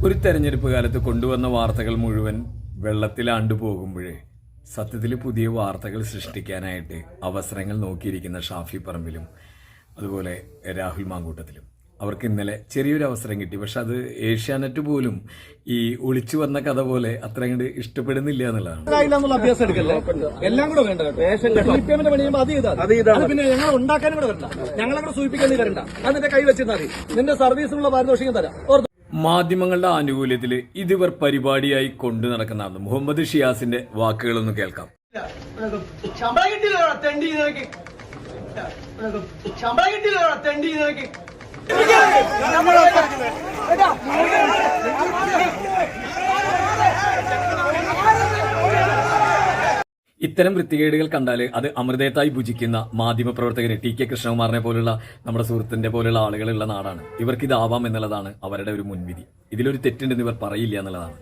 ഒരു തെരഞ്ഞെടുപ്പ് കാലത്ത് കൊണ്ടുവന്ന വാർത്തകൾ മുഴുവൻ വെള്ളത്തിലാണ്ടു പോകുമ്പോഴേ സത്യത്തിൽ പുതിയ വാർത്തകൾ സൃഷ്ടിക്കാനായിട്ട് അവസരങ്ങൾ നോക്കിയിരിക്കുന്ന ഷാഫി പറമ്പിലും അതുപോലെ രാഹുൽ മാങ്കൂട്ടത്തിലും അവർക്ക് ഇന്നലെ ചെറിയൊരു അവസരം കിട്ടി. പക്ഷെ അത് ഏഷ്യാനെറ്റ് പോലും ഈ ഒളിച്ചു വന്ന കഥ പോലെ അത്ര അങ്ങോട്ട് ഇഷ്ടപ്പെടുന്നില്ല എന്നുള്ളതാണ്. അഭ്യാസം എടുക്കല്ലേ, എല്ലാം കൂടെ വേണ്ട. സിപിഎമ്മിന്റെ പണിയുമ്പോൾ അത് പിന്നെ ഞങ്ങൾ ഉണ്ടാക്കാനും കൂടെ വരണ്ട, ഞങ്ങളെ സൂചിപ്പിക്കാൻ നീ വരണ്ട. അത് നിന്റെ കൈ വെച്ചിരുന്നാൽ മതി, നിന്റെ സർവീസിനുള്ള പാരിതോഷികം തരാം. മാധ്യമങ്ങളുടെ ആനുകൂല്യത്തിൽ ഇതിവർ പരിപാടിയായി കൊണ്ടു നടക്കുന്നതാണ്. മുഹമ്മദ് ഷിയാസിന്റെ വാക്കുകളൊന്ന് കേൾക്കാം. ശമ്പളം കിട്ടിയില്ലോ തെണ്ടി നിനക്ക്, ശമ്പളം കിട്ടിയില്ലോ തെണ്ടി നിനക്ക്. ഇത്തരം വൃത്തികേടുകൾ കണ്ടാൽ അത് അമൃതത്തായി ഭുജിക്കുന്ന മാധ്യമപ്രവർത്തകരെ ടി കെ കൃഷ്ണകുമാറിനെ പോലുള്ള നമ്മുടെ സുഹൃത്തിന്റെ പോലുള്ള ആളുകളുള്ള നാടാണ്. ഇവർക്ക് ഇതാവാം എന്നുള്ളതാണ് അവരുടെ ഒരു മുൻവിധി. ഇതിലൊരു തെറ്റുണ്ടെന്ന് ഇവർ പറയില്ല എന്നുള്ളതാണ്.